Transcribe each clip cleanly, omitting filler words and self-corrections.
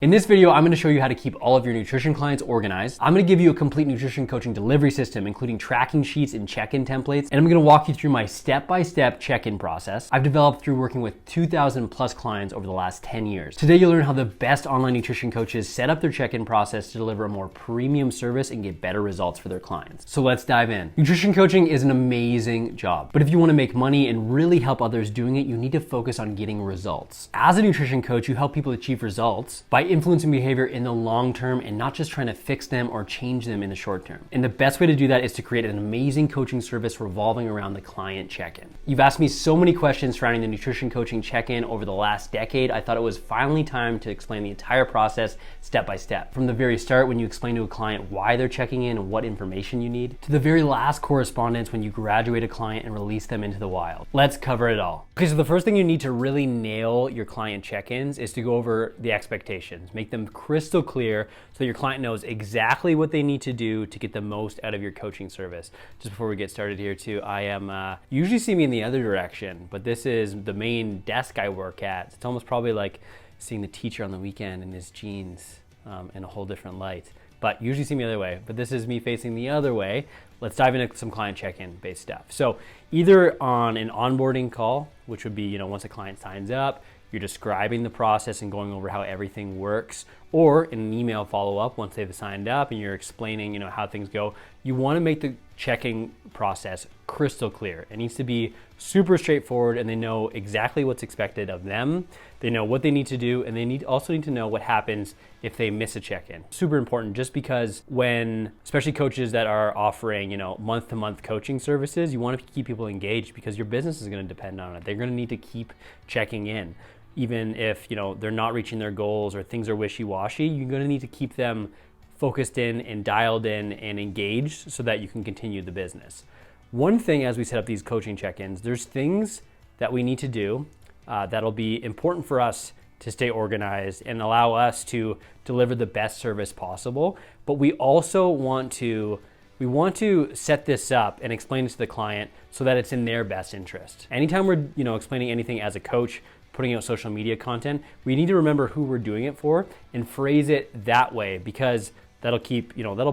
In this video, I'm going to show you how to keep all of your nutrition clients organized. I'm going to give you a complete nutrition coaching delivery system, including tracking sheets and check-in templates. And I'm going to walk you through my step-by-step check-in process I've developed through working with 2,000 plus clients over the last 10 years. Today, you'll learn how the best online nutrition coaches set up their check-in process to deliver a more premium service and get better results for their clients. So let's dive in. Nutrition coaching is an amazing job, but if you want to make money and really help others doing it, you need to focus on getting results. As a nutrition coach, you help people achieve results by influencing behavior in the long term and not just trying to fix them or change them in the short term. And the best way to do that is to create an amazing coaching service revolving around the client check-in. You've asked me so many questions surrounding the nutrition coaching check-in over the last decade. I thought it was finally time to explain the entire process step by step. From the very start, when you explain to a client why they're checking in and what information you need, to the very last correspondence when you graduate a client and release them into the wild. Let's cover it all. Okay, so the first thing you need to really nail your client check-ins is to go over the expectations. Make them crystal clear so that your client knows exactly what they need to do to get the most out of your coaching service. Just before we get started here too, I am, usually see me in the other direction, but this is the main desk I work at. It's almost probably like seeing the teacher on the weekend in his jeans in a whole different light. But usually see me the other way, but this is me facing the other way. Let's dive into some client check-in based stuff. So either on an onboarding call, which would be, once a client signs up, you're describing the process and going over how everything works, or in an email follow-up once they've signed up and you're explaining, how things go. You want to make the checking process crystal clear. It needs to be super straightforward and they know exactly what's expected of them. They know what they need to do, and they also need to know what happens if they miss a check-in. Super important, just because when, especially coaches that are offering, month-to-month coaching services, you want to keep people engaged because your business is going to depend on it. They're going to need to keep checking in. Even if, they're not reaching their goals or things are wishy-washy, you're going to need to keep them focused in and dialed in and engaged so that you can continue the business. One thing as we set up these coaching check-ins, there's things that we need to do that'll be important for us to stay organized and allow us to deliver the best service possible. But we also want to set this up and explain it to the client so that it's in their best interest. Anytime we're explaining anything as a coach, putting out social media content, we need to remember who we're doing it for and phrase it that way, because that'll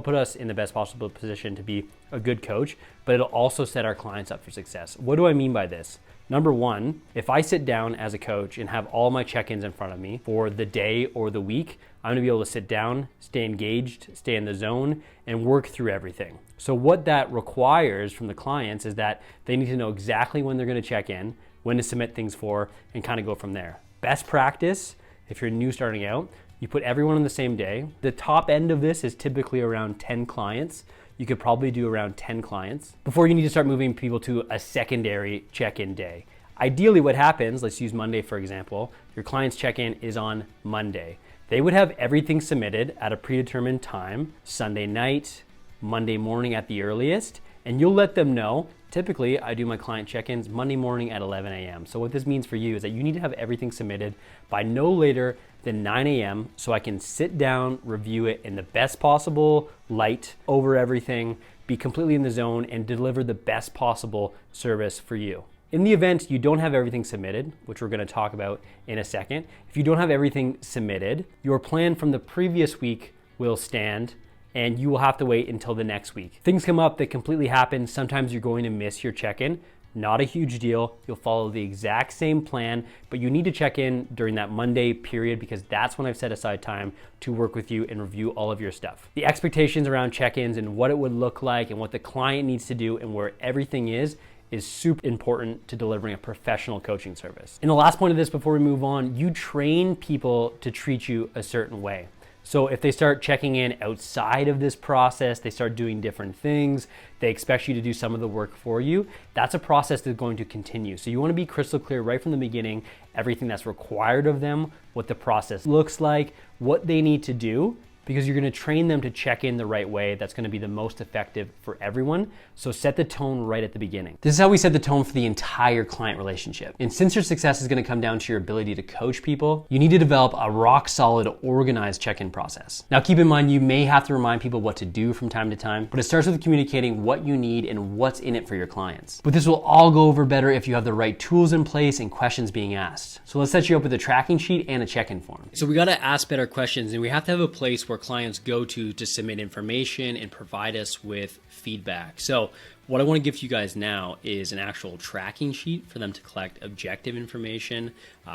put us in the best possible position to be a good coach, but it'll also set our clients up for success. What do I mean by this? Number one, if I sit down as a coach and have all my check-ins in front of me for the day or the week, I'm gonna be able to sit down, stay engaged, stay in the zone, and work through everything. So what that requires from the clients is that they need to know exactly when they're gonna check in, when to submit things for, and kind of go from there. Best practice, if you're new starting out, you put everyone on the same day. The top end of this is typically around 10 clients. You could probably do around 10 clients before you need to start moving people to a secondary check-in day. Ideally, what happens, let's use Monday for example, your client's check-in is on Monday. They would have everything submitted at a predetermined time, Sunday night, Monday morning at the earliest, and you'll let them know. Typically, I do my client check-ins Monday morning at 11 a.m. So what this means for you is that you need to have everything submitted by no later than 9 a.m. so I can sit down, review it in the best possible light over everything, be completely in the zone, and deliver the best possible service for you. In the event you don't have everything submitted, which we're going to talk about in a second, if you don't have everything submitted, your plan from the previous week will stand, and you will have to wait until the next week. Things come up that completely happen. Sometimes you're going to miss your check-in. Not a huge deal. You'll follow the exact same plan, but you need to check in during that Monday period because that's when I've set aside time to work with you and review all of your stuff. The expectations around check-ins and what it would look like and what the client needs to do and where everything is super important to delivering a professional coaching service. And the last point of this before we move on, you train people to treat you a certain way. So if they start checking in outside of this process, they start doing different things, they expect you to do some of the work for you, that's a process that's going to continue. So you want to be crystal clear right from the beginning, everything that's required of them, what the process looks like, what they need to do, because you're gonna train them to check in the right way that's gonna be the most effective for everyone. So set the tone right at the beginning. This is how we set the tone for the entire client relationship. And since your success is gonna come down to your ability to coach people, you need to develop a rock solid, organized check-in process. Now keep in mind, you may have to remind people what to do from time to time, but it starts with communicating what you need and what's in it for your clients. But this will all go over better if you have the right tools in place and questions being asked. So let's set you up with a tracking sheet and a check-in form. So we gotta ask better questions, and we have to have a place where clients go to submit information and provide us with feedback. So what I want to give to you guys now is an actual tracking sheet for them to collect objective information,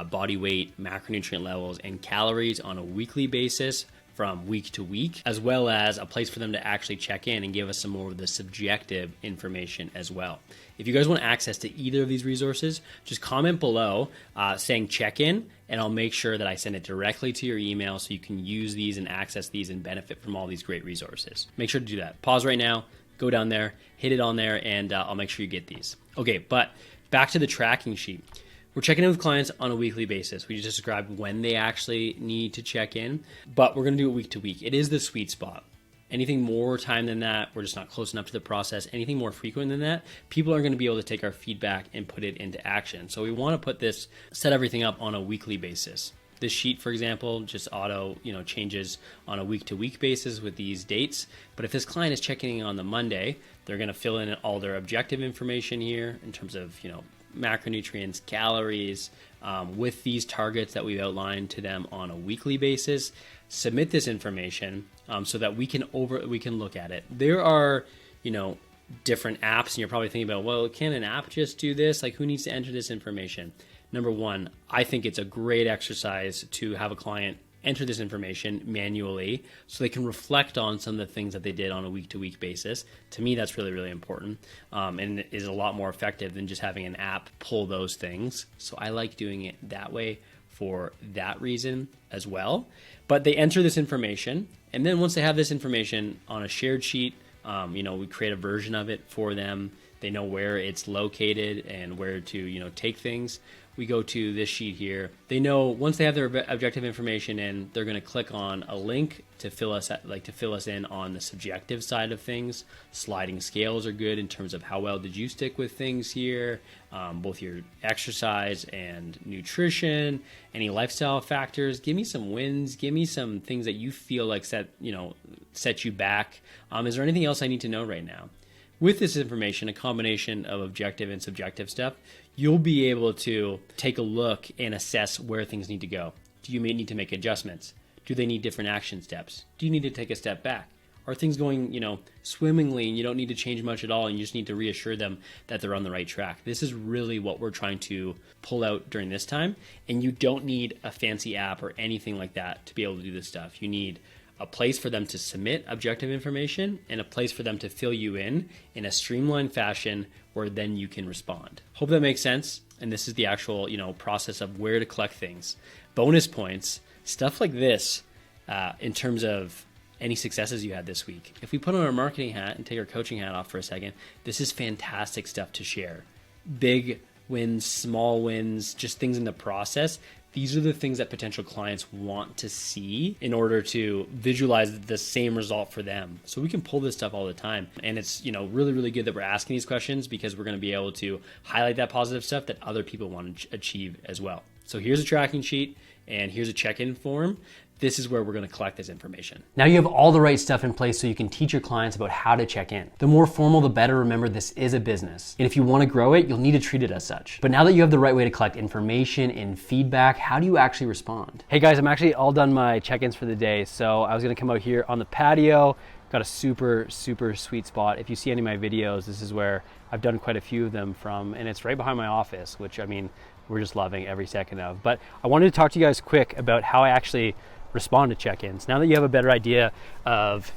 body weight, macronutrient levels, and calories on a weekly basis from week to week, as well as a place for them to actually check in and give us some more of the subjective information as well. If you guys want access to either of these resources, just comment below saying check in, and I'll make sure that I send it directly to your email so you can use these and access these and benefit from all these great resources. Make sure to do that. Pause right now, go down there, hit it on there, and I'll make sure you get these. Okay, but back to the tracking sheet. We're checking in with clients on a weekly basis. We just described when they actually need to check in, but we're gonna do it week to week. It is the sweet spot. Anything more time than that, we're just not close enough to the process. Anything more frequent than that, people are gonna be able to take our feedback and put it into action. So we wanna set everything up on a weekly basis. This sheet, for example, just auto, changes on a week-to-week basis with these dates. But if this client is checking in on the Monday, they're gonna fill in all their objective information here in terms of, macronutrients, calories, with these targets that we've outlined to them on a weekly basis. Submit this information so that we can look at it. There are, different apps, and you're probably thinking about, well, can an app just do this? Like, who needs to enter this information? Number one, I think it's a great exercise to have a client enter this information manually so they can reflect on some of the things that they did on a week-to-week basis. To me, that's really, really important, and is a lot more effective than just having an app pull those things. So I like doing it that way for that reason as well. But they enter this information, and then once they have this information on a shared sheet, we create a version of it for them. They know where it's located and where to, take things. We go to this sheet here. They know once they have their objective information in, they're going to click on a link to fill us in on the subjective side of things. Sliding scales are good in terms of how well did you stick with things here, both your exercise and nutrition, any lifestyle factors. Give me some wins. Give me some things that you feel like set you back. Is there anything else I need to know right now? With this information, a combination of objective and subjective stuff, you'll be able to take a look and assess where things need to go. Do you need to make adjustments? Do they need different action steps? Do you need to take a step back? Are things going, swimmingly, and you don't need to change much at all, and you just need to reassure them that they're on the right track? This is really what we're trying to pull out during this time, and you don't need a fancy app or anything like that to be able to do this stuff. You need a place for them to submit objective information and a place for them to fill you in a streamlined fashion where then you can respond. Hope that makes sense. And this is the actual, process of where to collect things. Bonus points, stuff like this, in terms of any successes you had this week. If we put on our marketing hat and take our coaching hat off for a second, this is fantastic stuff to share. Big wins, small wins, just things in the process. These are the things that potential clients want to see in order to visualize the same result for them. So we can pull this stuff all the time. And it's, really, really good that we're asking these questions because we're going to be able to highlight that positive stuff that other people want to achieve as well. So here's a tracking sheet and here's a check-in form. This is where we're going to collect this information. Now you have all the right stuff in place so you can teach your clients about how to check in. The more formal, the better. Remember, this is a business. And if you want to grow it, you'll need to treat it as such. But now that you have the right way to collect information and feedback, how do you actually respond? Hey guys, I'm actually all done my check-ins for the day. So I was going to come out here on the patio. Got a super, super sweet spot. If you see any of my videos, this is where I've done quite a few of them from, and it's right behind my office, which we're just loving every second of. But I wanted to talk to you guys quick about how I actually respond to check-ins. Now that you have a better idea of,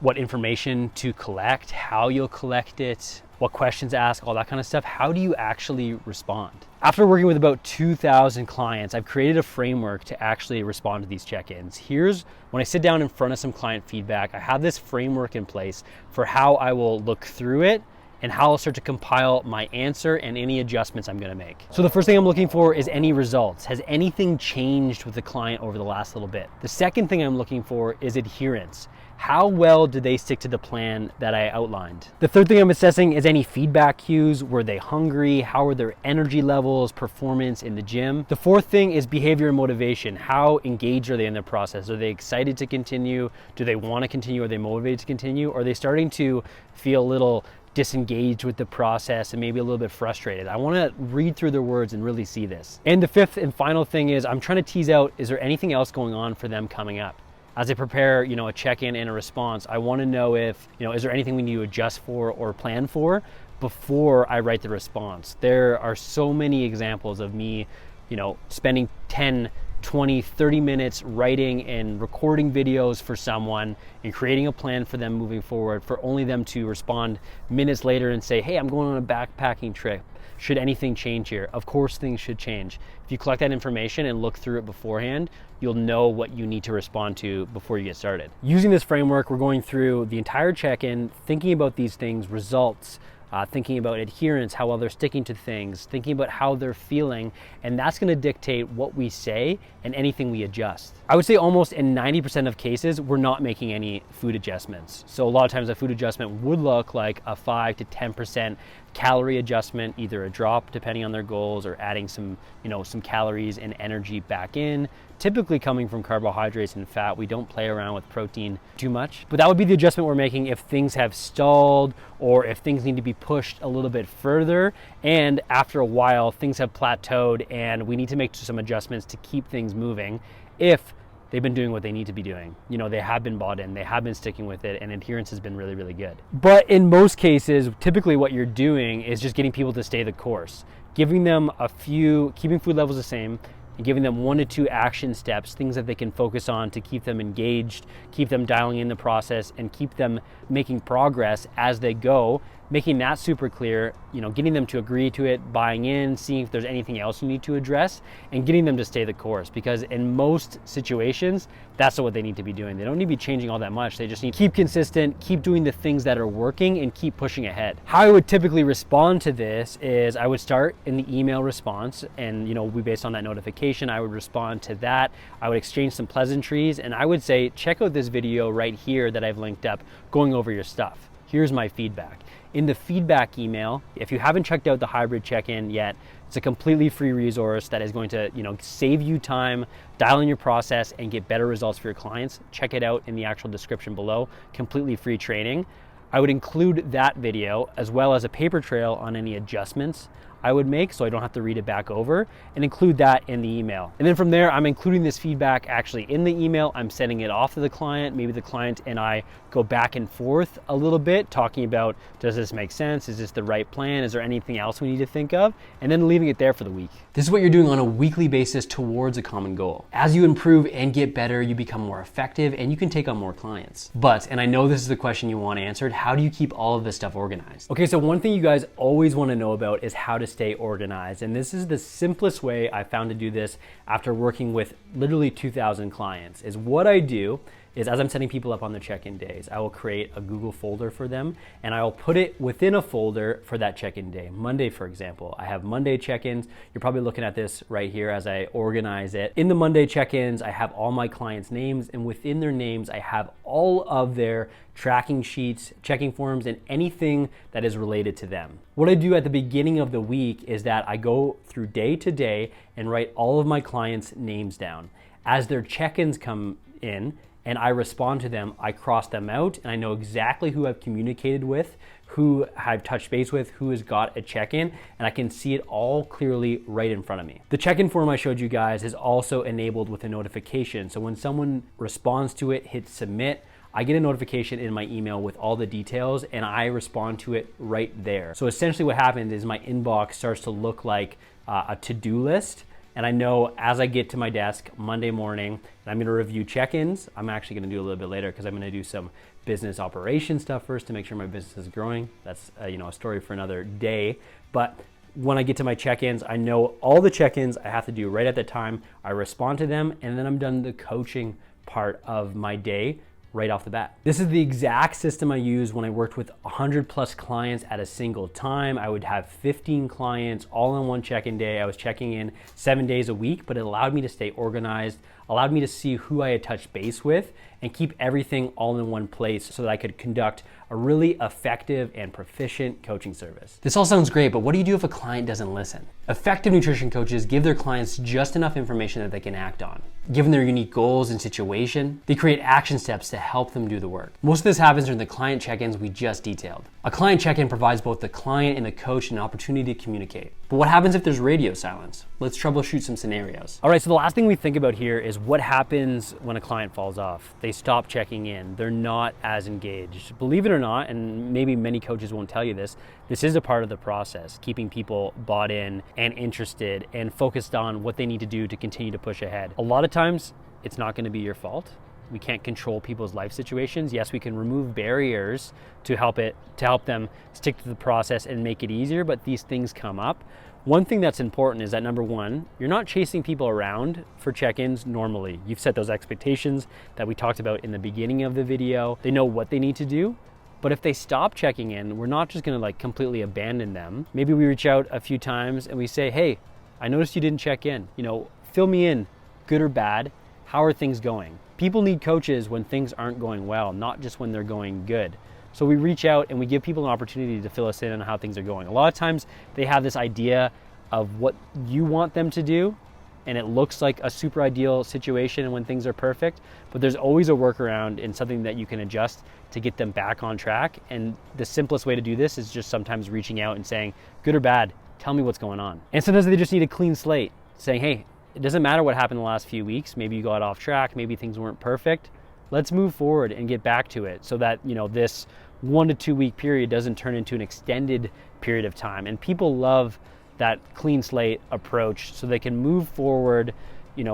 what information to collect, how you'll collect it, what questions to ask, all that kind of stuff, how do you actually respond? After working with about 2,000 clients, I've created a framework to actually respond to these check-ins. Here's when I sit down in front of some client feedback, I have this framework in place for how I will look through it and how I'll start to compile my answer and any adjustments I'm gonna make. So the first thing I'm looking for is any results. Has anything changed with the client over the last little bit? The second thing I'm looking for is adherence. How well did they stick to the plan that I outlined? The third thing I'm assessing is any feedback cues. Were they hungry? How were their energy levels, performance in the gym? The fourth thing is behavior and motivation. How engaged are they in the process? Are they excited to continue? Do they want to continue? Are they motivated to continue? Are they starting to feel a little disengaged with the process and maybe a little bit frustrated? I want to read through their words and really see this. And the fifth and final thing is I'm trying to tease out, is there anything else going on for them coming up? As I prepare, a check-in and a response, I want to know if, is there anything we need to adjust for or plan for before I write the response. There are so many examples of me, spending 10, 20, 30 minutes writing and recording videos for someone and creating a plan for them moving forward, for only them to respond minutes later and say, hey, I'm going on a backpacking trip. Should anything change here? Of course things should change. If you collect that information and look through it beforehand, you'll know what you need to respond to before you get started. Using this framework, we're going through the entire check-in, thinking about these things, results, thinking about adherence, how well they're sticking to things, thinking about how they're feeling, and that's gonna dictate what we say and anything we adjust. I would say almost in 90% of cases, we're not making any food adjustments. So a lot of times a food adjustment would look like a 5 to 10% calorie adjustment, either a drop depending on their goals or adding some calories and energy back in, typically coming from carbohydrates and fat. We don't play around with protein too much, but that would be the adjustment we're making if things have stalled or if things need to be pushed a little bit further. And after a while, things have plateaued and we need to make some adjustments to keep things moving if they've been doing what they need to be doing. They have been bought in, they have been sticking with it, and adherence has been really, really good. But in most cases, typically what you're doing is just getting people to stay the course, giving them keeping food levels the same, and giving them 1 to 2 action steps, things that they can focus on to keep them engaged, keep them dialing in the process, and keep them making progress as they go, making that super clear, getting them to agree to it, buying in, seeing if there's anything else you need to address, and getting them to stay the course. Because in most situations, that's what they need to be doing. They don't need to be changing all that much. They just need to keep consistent, keep doing the things that are working, and keep pushing ahead. How I would typically respond to this is I would start in the email response, and we based on that notification, I would respond to that. I would exchange some pleasantries, and I would say, check out this video right here that I've linked up going over your stuff. Here's my feedback. In the feedback email, if you haven't checked out the hybrid check-in yet, it's a completely free resource that is going to save you time, dial in your process, and get better results for your clients. Check it out in the actual description below. Completely free training. I would include that video as well as a paper trail on any adjustments I would make so I don't have to read it back over, and include that in the email. And then from there, I'm including this feedback actually in the email. I'm sending it off to the client. Maybe the client and I go back and forth a little bit, talking about, does this make sense? Is this the right plan? Is there anything else we need to think of? And then leaving it there for the week. This is what you're doing on a weekly basis towards a common goal. As you improve and get better, you become more effective and you can take on more clients. But, and I know this is the question you want answered, how do you keep all of this stuff organized? Okay, so one thing you guys always want to know about is how to stay organized. And this is the simplest way I found to do this after working with literally 2,000 clients. Is what I do is, as I'm setting people up on the check-in days, I will create a Google folder for them and I will put it within a folder for that check-in day. Monday, for example, I have Monday check-ins. You're probably looking at this right here as I organize it. In the Monday check-ins, I have all my clients' names, and within their names, I have all of their tracking sheets, checking forms, and anything that is related to them. What I do at the beginning of the week is that I go through day to day and write all of my clients' names down. As their check-ins come in, and I respond to them, I cross them out, and I know exactly who I've communicated with, who I've touched base with, who has got a check-in, and I can see it all clearly right in front of me. The check-in form I showed you guys is also enabled with a notification. So when someone responds to it, hits submit, I get a notification in my email with all the details and I respond to it right there. So essentially what happens is my inbox starts to look like a to-do list. And I know as I get to my desk Monday morning, and I'm gonna review check-ins. I'm actually gonna do a little bit later because I'm gonna do some business operation stuff first to make sure my business is growing. That's a story for another day. But when I get to my check-ins, I know all the check-ins I have to do right at the time. I respond to them, and then I'm done the coaching part of my day right off the bat. This is the exact system I used when I worked with 100 plus clients at a single time. I would have 15 clients all in one check-in day. I was checking in 7 days a week, but it allowed me to stay organized, allowed me to see who I had touched base with and keep everything all in one place so that I could conduct a really effective and proficient coaching service. This all sounds great, but what do you do if a client doesn't listen? Effective nutrition coaches give their clients just enough information that they can act on. Given their unique goals and situation, they create action steps to help them do the work. Most of this happens during the client check-ins we just detailed. A client check-in provides both the client and the coach an opportunity to communicate. But what happens if there's radio silence? Let's troubleshoot some scenarios. All right, so the last thing we think about here is what happens when a client falls off. They stop checking in. They're not as engaged. Believe it or not, and maybe many coaches won't tell you this is a part of the process, keeping people bought in and interested and focused on what they need to do to continue to push ahead. A lot of times, it's not going to be your fault. We can't control people's life situations. Yes, we can remove barriers to help them stick to the process and make it easier, but these things come up. One thing that's important is that number one, you're not chasing people around for check-ins normally. You've set those expectations that we talked about in the beginning of the video. They know what they need to do. But if they stop checking in, we're not just gonna completely abandon them. Maybe we reach out a few times and we say, hey, I noticed you didn't check in. Fill me in, good or bad. How are things going? People need coaches when things aren't going well, not just when they're going good. So we reach out and we give people an opportunity to fill us in on how things are going. A lot of times they have this idea of what you want them to do, and it looks like a super ideal situation when things are perfect, but there's always a workaround and something that you can adjust to get them back on track. And the simplest way to do this is just sometimes reaching out and saying, good or bad, tell me what's going on. And sometimes they just need a clean slate, saying, hey, it doesn't matter what happened the last few weeks. Maybe you got off track, maybe things weren't perfect. Let's move forward and get back to it so that, this 1 to 2 week period doesn't turn into an extended period of time. And people love that clean slate approach so they can move forward,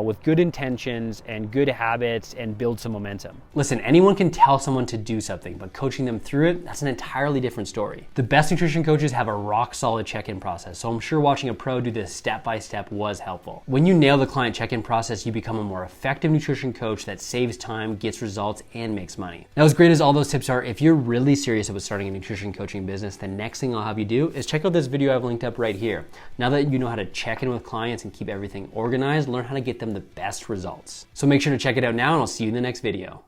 with good intentions and good habits and build some momentum. Listen, anyone can tell someone to do something, but coaching them through it, that's an entirely different story. The best nutrition coaches have a rock solid check-in process, so I'm sure watching a pro do this step-by-step was helpful. When you nail the client check-in process, you become a more effective nutrition coach that saves time, gets results, and makes money. Now, as great as all those tips are, if you're really serious about starting a nutrition coaching business, the next thing I'll have you do is check out this video I've linked up right here. Now that you know how to check in with clients and keep everything organized, learn how to get them the best results. So make sure to check it out now, and I'll see you in the next video.